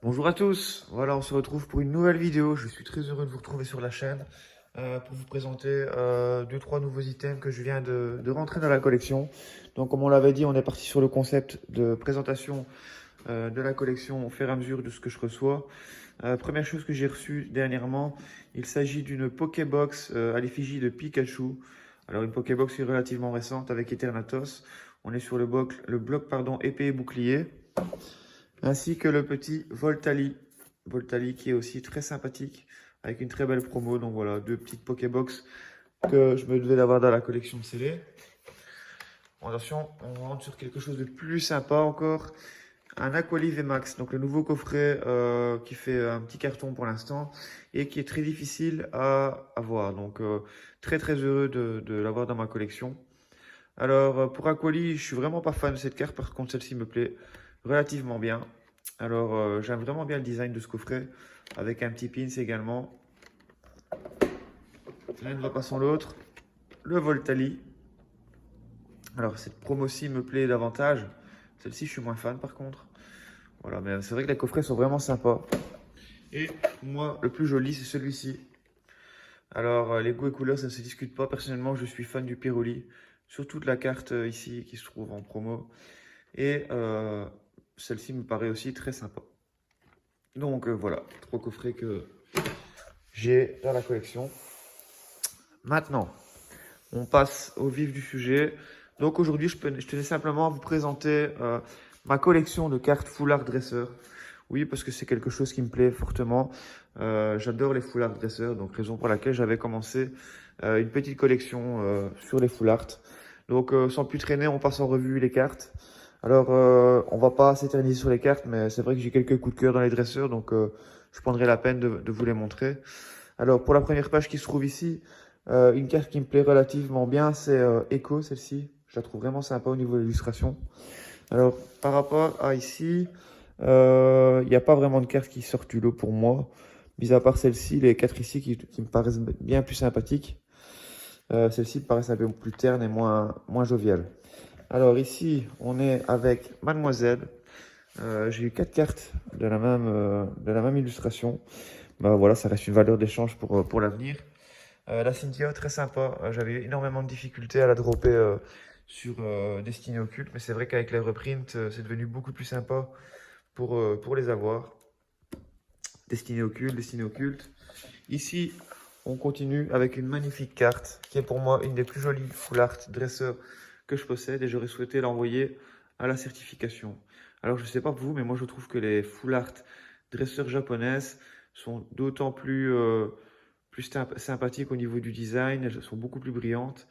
Bonjour à tous, voilà on se retrouve pour une nouvelle vidéo, je suis très heureux de vous retrouver sur la chaîne pour vous présenter 2-3 nouveaux items que je viens de rentrer dans la collection. Donc comme on l'avait dit, on est parti sur le concept de présentation de la collection au fur et à mesure de ce que je reçois. Première chose que j'ai reçue dernièrement, il s'agit d'une Pokébox à l'effigie de Pikachu. Alors une Pokébox qui est relativement récente avec Eternatus, on est sur le bloc pardon, épée et bouclier ainsi que le petit Voltali. Voltali qui est aussi très sympathique, avec une très belle promo. Donc voilà, deux petites Pokébox que je me devais d'avoir dans la collection de scellés. Attention, on rentre sur quelque chose de plus sympa encore. Un Aqualive VMAX, donc le nouveau coffret qui fait un petit carton pour l'instant et qui est très difficile à avoir. Donc très très heureux de l'avoir dans ma collection. Alors pour Aquali, je suis vraiment pas fan de cette carte, par contre celle-ci me plaît relativement bien. Alors j'aime vraiment bien le design de ce coffret, avec un petit pins également. L'un ne va pas sans l'autre. Le Voltali. Alors cette promo-ci me plaît davantage. Celle-ci je suis moins fan par contre. Voilà, mais c'est vrai que les coffrets sont vraiment sympas. Et moi, le plus joli, c'est celui-ci. Alors, les goûts et couleurs, ça ne se discute pas. Personnellement, je suis fan du Piroli. Sur toute la carte ici qui se trouve en promo. Et celle-ci me paraît aussi très sympa. Donc voilà, trois coffrets que j'ai dans la collection. Maintenant, on passe au vif du sujet. Donc aujourd'hui, je tenais simplement à vous présenter ma collection de cartes Full Art Dresseur. Oui, parce que c'est quelque chose qui me plaît fortement. J'adore les Full Art Dresseur, donc raison pour laquelle j'avais commencé une petite collection sur les Full Art. Donc sans plus traîner, on passe en revue les cartes. Alors, on va pas s'éterniser sur les cartes, mais c'est vrai que j'ai quelques coups de cœur dans les dresseurs, donc je prendrai la peine de vous les montrer. Alors, pour la première page qui se trouve ici, une carte qui me plaît relativement bien, c'est Echo, celle-ci. Je la trouve vraiment sympa au niveau de l'illustration. Alors, par rapport à ici, il n'y a pas vraiment de carte qui sort du lot pour moi. Mis à part celle-ci, les quatre ici qui me paraissent bien plus sympathiques. Celles-ci me paraissent un peu plus ternes et moins joviales. Alors ici, on est avec Mademoiselle. J'ai eu quatre cartes de la même illustration. Bah voilà, ça reste une valeur d'échange pour l'avenir. La Cynthia, très sympa. J'avais eu énormément de difficultés à la dropper sur Destiny Occulte, mais c'est vrai qu'avec les reprints, c'est devenu beaucoup plus sympa pour les avoir. Destiny Occulte, Destiny Occulte. Ici, on continue avec une magnifique carte qui est pour moi une des plus jolies full art dresseurs que je possède et j'aurais souhaité l'envoyer à la certification. Alors je sais pas pour vous, mais moi je trouve que les full art dresseurs japonaises sont d'autant plus sympathiques au niveau du design, elles sont beaucoup plus brillantes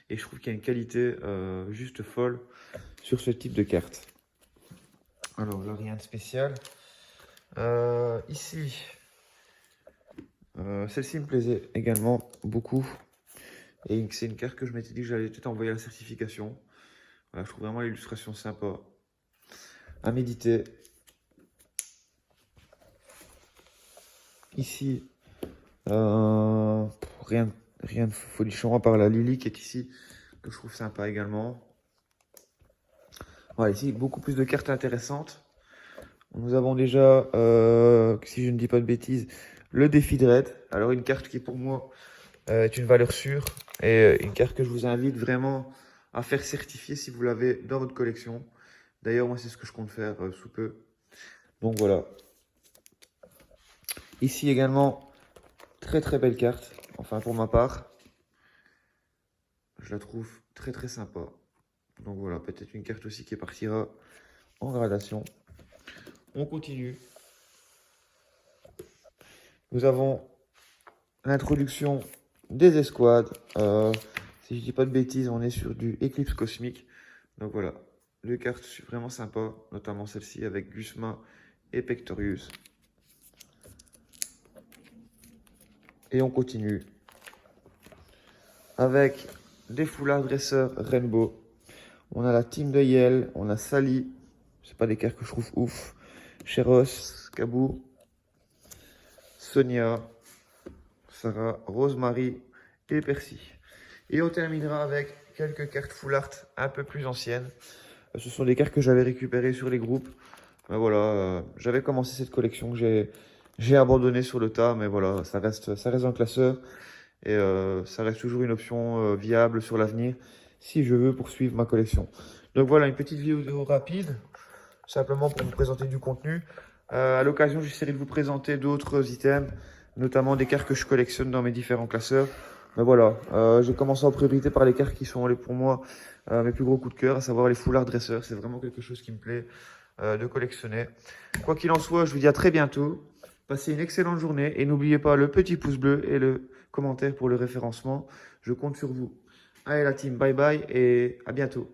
et je trouve qu'il y a une qualité juste folle sur ce type de carte. Alors là, rien de spécial. Ici, celle-ci me plaisait également beaucoup. Et c'est une carte que je m'étais dit que j'allais peut-être envoyer à la certification. Voilà, je trouve vraiment l'illustration sympa. À méditer. Ici, rien, rien de folichon à part la Lily qui est ici, que je trouve sympa également. Voilà, ici, beaucoup plus de cartes intéressantes. Nous avons déjà, si je ne dis pas de bêtises, le défi de raid. Alors une carte qui pour moi est une valeur sûre et une carte que je vous invite vraiment à faire certifier si vous l'avez dans votre collection. D'ailleurs, moi, c'est ce que je compte faire sous peu. Donc voilà. Ici également, très très belle carte. Enfin, pour ma part, je la trouve très très sympa. Donc voilà, peut-être une carte aussi qui partira en gradation. On continue. Nous avons l'introduction des escouades. Si je dis pas de bêtises, on est sur du Éclipse Cosmique. Donc voilà, deux cartes vraiment sympas, notamment celle-ci avec Gusma et Pectorius. Et on continue avec des foulards dresseurs Rainbow. On a la team de Yale, on a Sally, c'est pas des cartes que je trouve ouf. Cheros, Kabou, Sonia, Sarah, Rosemary et Percy. Et on terminera avec quelques cartes full art un peu plus anciennes. Ce sont des cartes que j'avais récupérées sur les groupes. Mais voilà, j'avais commencé cette collection que j'ai abandonnée sur le tas, mais voilà, ça reste un classeur et ça reste toujours une option viable sur l'avenir si je veux poursuivre ma collection. Donc voilà, une petite vidéo rapide, simplement pour vous présenter du contenu. À l'occasion, j'essaierai de vous présenter d'autres items, notamment des cartes que je collectionne dans mes différents classeurs. Mais voilà, j'ai commencé en priorité par les cartes qui sont pour moi mes plus gros coups de cœur, à savoir les foulards dresseurs. C'est vraiment quelque chose qui me plaît de collectionner. Quoi qu'il en soit, je vous dis à très bientôt. Passez une excellente journée et n'oubliez pas le petit pouce bleu et le commentaire pour le référencement. Je compte sur vous. Allez la team, bye bye et à bientôt.